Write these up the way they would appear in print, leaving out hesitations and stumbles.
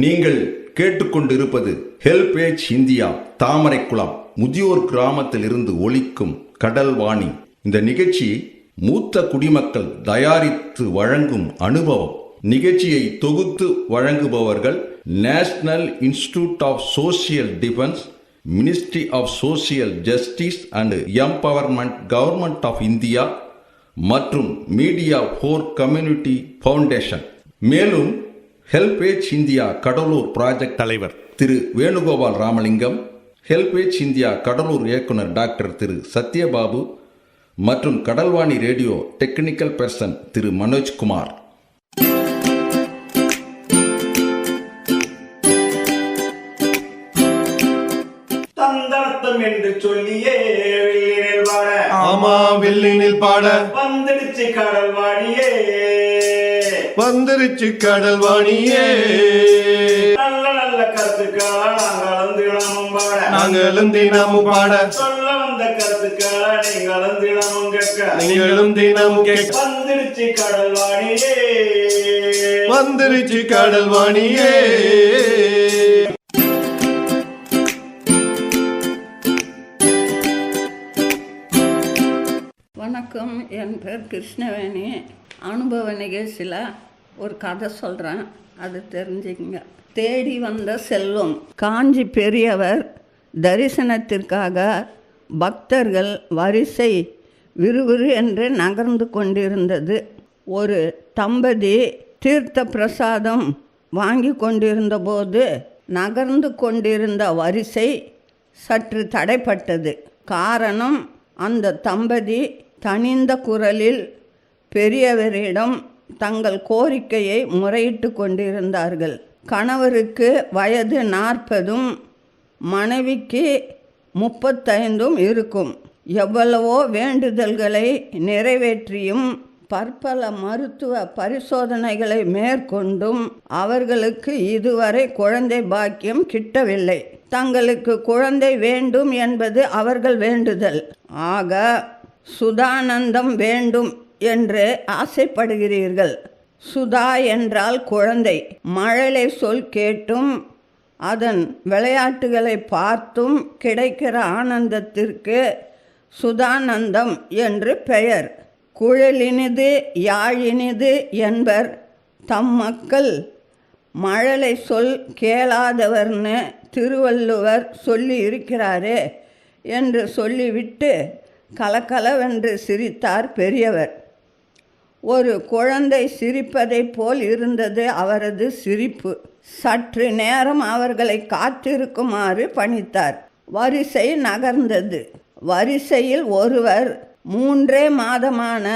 நீங்கள் கேட்டுக்கொண்டிருப்பது HelpAge India Thamaraikulam முதியோர் கிராமத்தில் இருந்து ஒலிக்கும் கடல்வாணி. இந்த நிகழ்ச்சி மூத்த குடிமக்கள் தயாரித்து வழங்கும் அனுபவம். நிகழ்ச்சியை தொகுத்து வழங்குபவர்கள் national institute of social defence, ministry of social justice and empowerment, government of India மற்றும் மீடியா ஃபார் கம்யூனிட்டி ஃபவுண்டேஷன். மேலும் ஹெல்பேஜ் இந்தியா கடலூர் ப்ராஜெக்ட் தலைவர் திரு வேணுகோபால் ராமலிங்கம், ஹெல்பேஜ் இந்தியா கடலூர் இயக்குனர் டாக்டர் திரு சத்யபாபு மற்றும் Kadalvani radio technical person Thiru Manojkumar. தந்தார்த்தம் என்று சொல்லியே வில்லினில் பாட, ஆமா வில்லினில் பாட வந்துடுச்சு கடல்வாணியே, வந்துருச்சு கடல்வாணியே. நல்ல நல்ல கருத்துக்களா நாங்களும் தினமும் பாட, நாங்களும் தினமும் பாட, சொல்ல வந்த கருத்துக்களா நீங்களும் தினமும் கேட்க, நீங்களும் தினமும் கேட்க. வந்துடுச்சு கடல்வாணியே, வந்துருச்சு கடல்வாணியே. வணக்கம், என் பேர் கிருஷ்ணவேணி. அனுபவ நிகழ்ச்சியில் ஒரு கதை சொல்கிறேன், அது தெரிஞ்சுங்க. தேடி வந்த செல்வம். காஞ்சி பெரியவர் தரிசனத்திற்காக பக்தர்கள் வரிசை விறுவிறு என்று நகர்ந்து கொண்டிருந்தது. ஒரு தம்பதி தீர்த்த பிரசாதம் வாங்கி கொண்டிருந்த போது நகர்ந்து கொண்டிருந்த வரிசை சற்று தடைப்பட்டது. காரணம், அந்த தம்பதி தனிந்த குரலில் பெரியவரிடம் தங்கள் கோரிக்கையை முறையிட்டு கொண்டிருந்தார்கள். கணவருக்கு வயது 40, மனைவிக்கு 35 இருக்கும். எவ்வளவோ வேண்டுதல்களை நிறைவேற்றியும் பற்பல மருத்துவ பரிசோதனைகளை மேற்கொண்டும் அவர்களுக்கு இதுவரை குழந்தை பாக்கியம் கிட்டவில்லை. தங்களுக்கு குழந்தை வேண்டும் என்பது அவர்கள் வேண்டுதல். ஆக சுதானந்தம் வேண்டும் என்று ஆசைப்படுகிறீர்கள். சுதா என்றால் குழந்தை. மழலை சொல் கேட்டும் அதன் விளையாட்டுகளை பார்த்தும் கிடைக்கிற ஆனந்தத்திற்கு சுதானந்தம் என்று பெயர். குழலினிது யாழினிது என்பர் தம் மக்கள். மழலை சொல் கேளாதவர்னு திருவள்ளுவர் சொல்லி இருக்கிறாரே என்று சொல்லிவிட்டு கலகலவென்று சிரித்தார் பெரியவர். ஒரு குழந்தை சிரிப்பதை போல் இருந்தது அவரது சிரிப்பு. சற்று நேரம் அவர்களை காத்திருக்குமாறு பணித்தார். வரிசை நகர்ந்தது. வரிசையில் ஒருவர் 3 மாதமான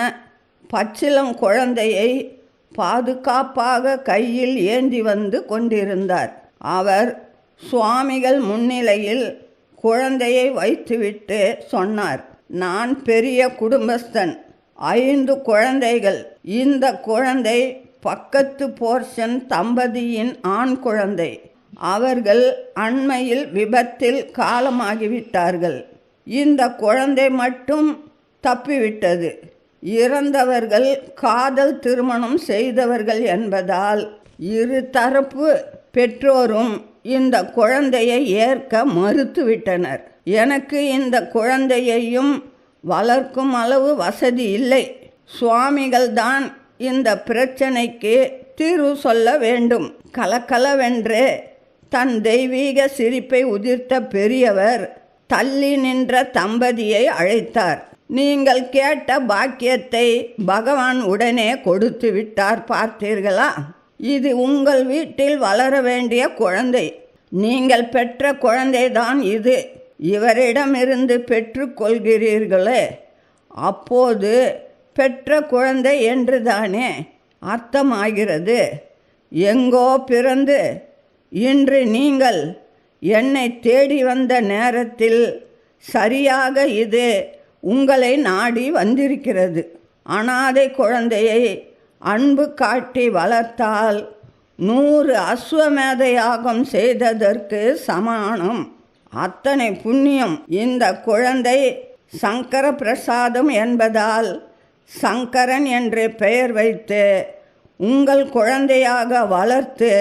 பச்சிளம் குழந்தையை பாதுகாப்பாக கையில் ஏந்தி வந்து கொண்டிருந்தார். அவர் சுவாமிகள் முன்னிலையில் குழந்தையை வைத்துவிட்டு சொன்னார், நான் பெரிய குடும்பஸ்தன், 5 குழந்தைகள். இந்த குழந்தை பக்கத்து போர்ஷன் தம்பதியின் ஆண் குழந்தை. அவர்கள் அண்மையில் விபத்தில் காலமாகிவிட்டார்கள். இந்த குழந்தை மட்டும் தப்பிவிட்டது. இறந்தவர்கள் காதல் திருமணம் செய்தவர்கள் என்பதால் இரு தரப்பு பெற்றோரும் இந்த குழந்தையை ஏற்க மறுத்துவிட்டனர். எனக்கு இந்த குழந்தையையும் வளர்க்கும் அளவு வசதி இல்லை. சுவாமிகள் தான் இந்த பிரச்சனைக்கு தீர்வு சொல்ல வேண்டும். கலகலவென்று தன் தெய்வீக சிரிப்பை உதிர்த்த பெரியவர் தள்ளி நின்ற தம்பதியை அழைத்தார். நீங்கள் கேட்ட பாக்கியத்தை பகவான் உடனே கொடுத்து விட்டார், பார்த்தீர்களா? இது உங்கள் வீட்டில் வளர வேண்டிய குழந்தை. நீங்கள் பெற்ற குழந்தைதான் இது. இவரிடமிருந்து பெற்றுக்கொள்கிறீர்களே, அப்போது பெற்ற குழந்தை என்றுதானே அர்த்தமாகிறது. எங்கோ பிறந்து இன்று நீங்கள் என்னை தேடி வந்த நேரத்தில் சரியாக இது உங்களை நாடி வந்திருக்கிறது. அனாதை குழந்தையை அன்பு காட்டி வளர்த்தால் 100 அஸ்வமேத யாகம் செய்ததற்கு சமானம். அத்தனை புண்ணியம். இந்த குழந்தை சங்கர பிரசாதம் என்பதால் சங்கரன் என்று பெயர் வைத்து உங்கள் குழந்தையாக வளர்த்து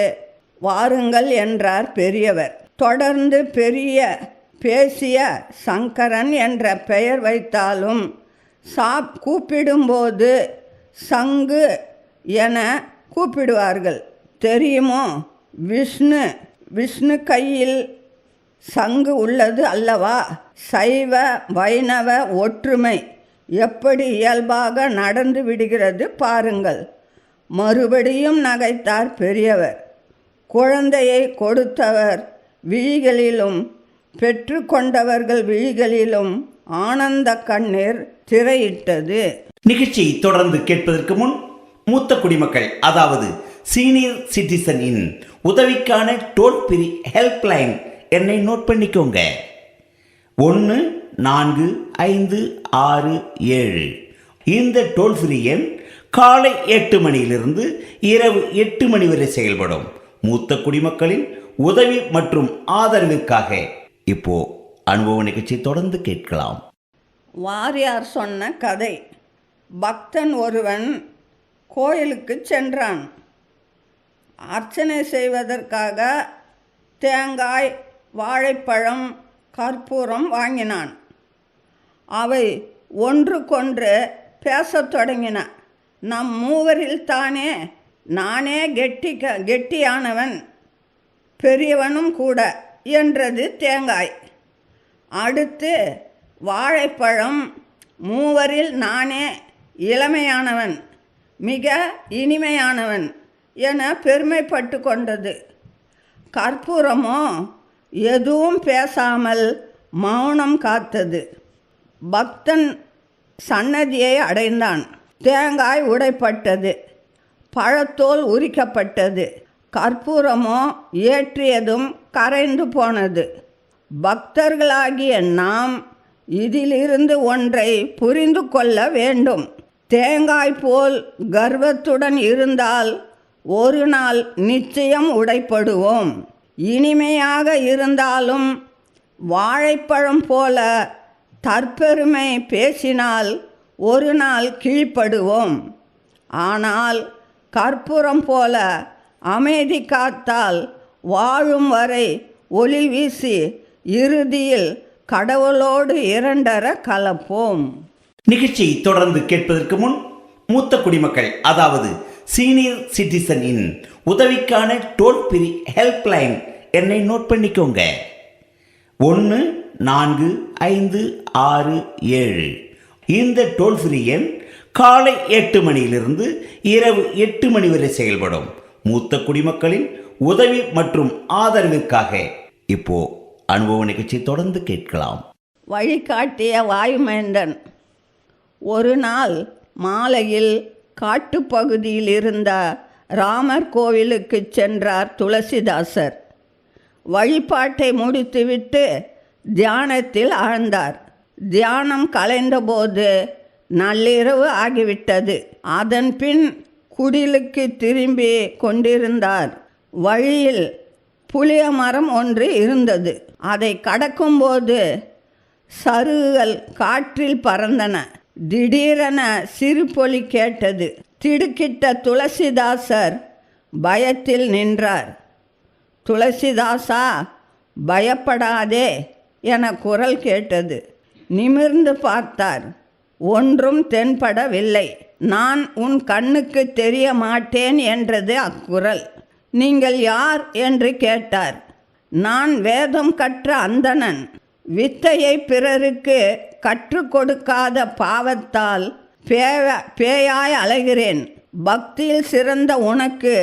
வாருங்கள் என்றார் பெரியவர். தொடர்ந்து பேசிய சங்கரன் என்ற பெயர் வைத்தாலும் கூப்பிடும்போது சங்கு என கூப்பிடுவார்கள். தெரியுமோ? விஷ்ணு கையில் சங்கு உள்ளது அல்லவா? சைவ வைணவ ஒற்றுமை எப்படி இயல்பாக நடந்து விடுகிறது பாருங்கள். மறுபடியும் நகைத்தார் பெரியவர். குழந்தையை கொடுத்தவர் விழிகளிலும் பெற்று கொண்டவர்கள் விழிகளிலும் ஆனந்த கண்ணீர் திரையிட்டது. நிகழ்ச்சியை தொடர்ந்து கேட்பதற்கு முன் மூத்த குடிமக்கள் அதாவது சீனியர் சிட்டிசன் இன் உதவிக்கான டோல் ஃப்ரீ ஹெல்ப்லைன் எண்ணை நோட் பண்ணிக்கோங்க. 145667. இந்த டோல் ஃப்ரீ எண் காலை 8 மணியிலிருந்து இரவு 8 மணி வரை செயல்படும். மூத்த குடிமக்களின் உதவி மற்றும் ஆதரவிற்காக இப்போ அனுபவ நிகழ்ச்சி தொடர்ந்து கேட்கலாம். வாரியார் சொன்ன கதை. பக்தன் ஒருவன் கோயிலுக்கு சென்றான். அர்ச்சனை செய்வதற்காக தேங்காய், வாழைப்பழம், கற்பூரம் வாங்கினான். அவை ஒன்றுக்கொன்று பேசத் தொடங்கின. நம் மூவரில் தானே நானே கெட்டியானவன், பெரியவனும் கூட என்றது தேங்காய். அடுத்து வாழைப்பழம், மூவரில் நானே இளமையானவன், மிக இனிமையானவன் என பெருமைப்பட்டு கொண்டது. கற்பூரமோ எதுவும் பேசாமல் மௌனம் காத்தது. பக்தன் சன்னதியை அடைந்தான். தேங்காய் உடைப்பட்டது, பழத்தோல் உரிக்கப்பட்டது. கற்பூரமோ ஏற்றியதும் கரைந்து போனது. பக்தர்களாகிய நாம் இதிலிருந்து ஒன்றை புரிந்து கொள்ள வேண்டும். தேங்காய் போல் கர்வத்துடன் இருந்தால் ஒரு நாள் நிச்சயம் உடைப்படுவோம். இனிமையாக இருந்தாலும் வாழைப்பழம் போல தற்பெருமை பேசினால் ஒரு நாள் கீழ்ப்படுவோம். ஆனால் கற்பூரம் போல அமைதி காத்தால் வாழும் வரை ஒளி வீசி இறுதியில் கடவுளோடு இரண்டர கலப்போம். நிகழ்ச்சியை தொடர்ந்து கேட்பதற்கு முன் மூத்த குடிமக்கள் அதாவது சீனியர் சிட்டிசன் இன் உதவிக்கான டோல் ஃப்ரீ ஹெல்ப்லைன் எண்ணை நோட் பண்ணிக்கோங்க. 145667. இந்த டோல் ஃப்ரீ எண் காலை 8 மணியிலிருந்து இரவு 8 மணி வரை செயல்படும். மூத்த குடிமக்களின் உதவி மற்றும் ஆதரவிற்காக இப்போ அனுபவ நிகழ்ச்சி தொடர்ந்து கேட்கலாம். வழிகாட்டிய வாயுமேந்தன். ஒரு நாள் மாலையில் காட்டுப்பகுதியில் இருந்த ராமர் கோவிலுக்கு சென்றார் துளசிதாசர். வழிபாட்டை முடித்துவிட்டு தியானத்தில் ஆழ்ந்தார். தியானம் கலைந்தபோது நள்ளிரவு ஆகிவிட்டது. அதன் பின் குடிலுக்கு திரும்பி கொண்டிருந்தார். வழியில் புளிய மரம் ஒன்று இருந்தது. அதை கடக்கும்போது சருகுகள் காற்றில் பறந்தன. திடீரென சிறுபொலி கேட்டது. திடுக்கிட்ட துளசிதாசர் பயத்தில் நின்றார். துளசிதாசா, பயப்படாதே என குரல் கேட்டது. நிமிர்ந்து பார்த்தார். ஒன்றும் தென்படவில்லை. நான் உன் கண்ணுக்கு தெரிய மாட்டேன் என்றது அக்குரல். நீங்கள் யார் என்று கேட்டார். நான் வேதம் கற்ற அந்தணன். வித்தையை பிறருக்கு கற்றுக் கொடுக்காத பாவத்தால் பேயாய் அலைகிறேன். பக்தியில் சிறந்த உனக்கு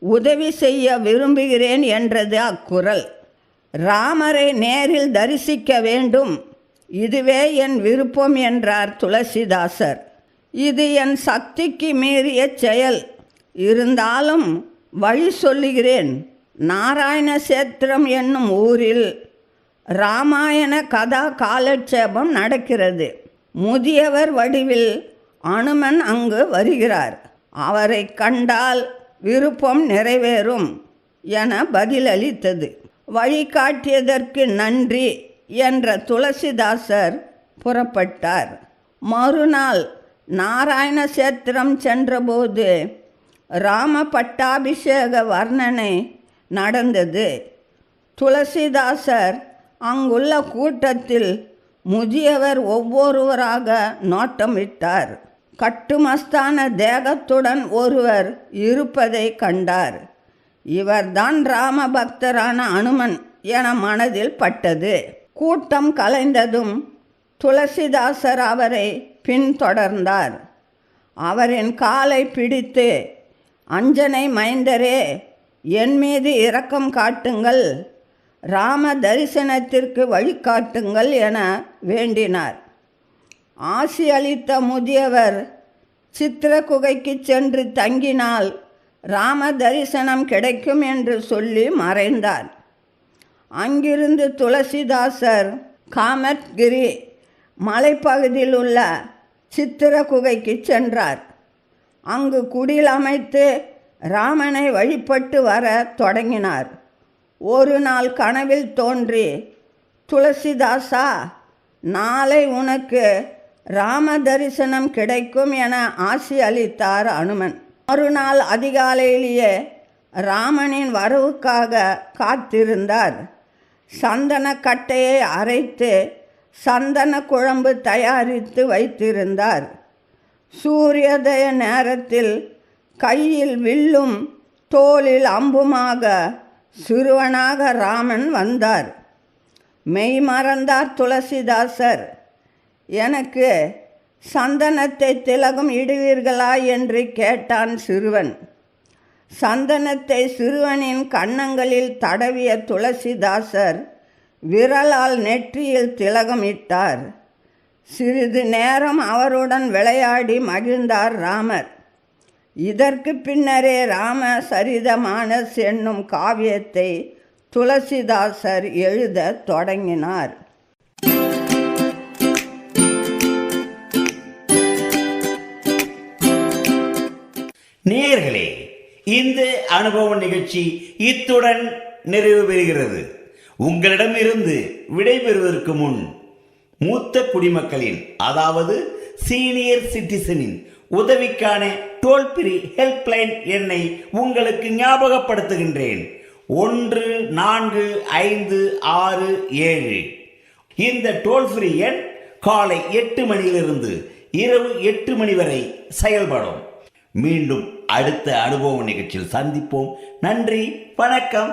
உதவி செய்ய விரும்புகிறேன் என்றது அக்குரல். ராமரை நேரில் தரிசிக்க வேண்டும், இதுவே என் விருப்பம் என்றார் துளசிதாசர். இது என் சக்திக்கு மீறிய செயல். இருந்தாலும் வழி சொல்லுகிறேன். நாராயணசேத்திரம் என்னும் ஊரில் இராமாயண கதா காலட்சேபம் நடக்கிறது. முதியவர் வடிவில் அனுமன் அங்கு வருகிறார். அவரை கண்டால் விருப்பம் நிறைவேறும் என பதிலளித்தது. வழிகாட்டியதற்கு நன்றி என்ற துளசிதாசர் புறப்பட்டார். மறுநாள் நாராயணசேத்திரம் சென்றபோது ராம பட்டாபிஷேக வர்ணனை நடந்தது. துளசிதாசர் அங்குள்ள கூட்டத்தில் முதியவர் ஒவ்வொருவராக நோட்டமிட்டார். கட்டுமஸ்தான தேகத்துடன் ஒருவர் இருப்பதை கண்டார். இவர்தான் ராமபக்தரான அனுமன் என மனதில் பட்டது. கூட்டம் கலைந்ததும் துளசிதாசர் அவரை பின்தொடர்ந்தார். அவரின் காலை பிடித்து, அஞ்சனை மைந்தரே, என் மீது இரக்கம் காட்டுங்கள், ராம தரிசனத்திற்கு வழிகாட்டுங்கள் என வேண்டினார். ஆசி அளித்த முதியவர் சித்திரகுகைக்கு சென்று தங்கினால் ராம தரிசனம் கிடைக்கும் என்று சொல்லி மறைந்தார். அங்கிருந்து துளசிதாசர் காமத்கிரி மலைப்பகுதியில் உள்ள சித்திரகுகைக்கு சென்றார். அங்கு குடில் அமைத்து ராமனை வழிபட்டு வர தொடங்கினார். ஒரு நாள் கனவில் தோன்றி, துளசிதாசா, நாளை உனக்கு ராம தரிசனம் கிடைக்கும் என ஆசி அளித்தார் அனுமன். மறுநாள் அதிகாலையிலேயே ராமனின் வரவுக்காக காத்திருந்தார். சந்தன கட்டையை அரைத்து சந்தன குழம்பு தயாரித்து வைத்திருந்தார். சூரியோதய நேரத்தில் கையில் வில்லும் தோளில் அம்புமாக சிறுவனாக ராமன் வந்தார். மெய் மறந்தார் துளசிதாசர். எனக்கு சந்தனத்தை திலகம் இடுவீர்களா என்று கேட்டான் சிறுவன். சந்தனத்தை சிறுவனின் கன்னங்களில் தடவிய துளசிதாசர் விரலால் நெற்றியில் திலகம் இட்டார். சிறிது நேரம் அவருடன் விளையாடி மகிழ்ந்தார் ராமர். இதற்கு பின்னரே ராம சரிதமானஸ் என்னும் காவியத்தை துளசிதாசர் எழுத தொடங்கினார். நேயர்களே, இந்த அனுபவ நிகழ்ச்சி இத்துடன் நிறைவு பெறுகிறது. உங்களிடமிருந்து விடைபெறுவதற்கு முன் மூத்த குடிமக்களின், அதாவது சீனியர் சிட்டிசனின் உதவிக்கான டோல் ஃப்ரீ ஹெல்ப்லைன் எண்ணை உங்களுக்கு ஞாபகப்படுத்துகின்றேன். 145667. இந்த டோல் ஃப்ரீ எண் காலை 8 மணியிலிருந்து இரவு 8 மணி வரை செயல்படும். மீண்டும் அடுத்த அனுபவ நிகழ்ச்சியில் சந்திப்போம். நன்றி, வணக்கம்.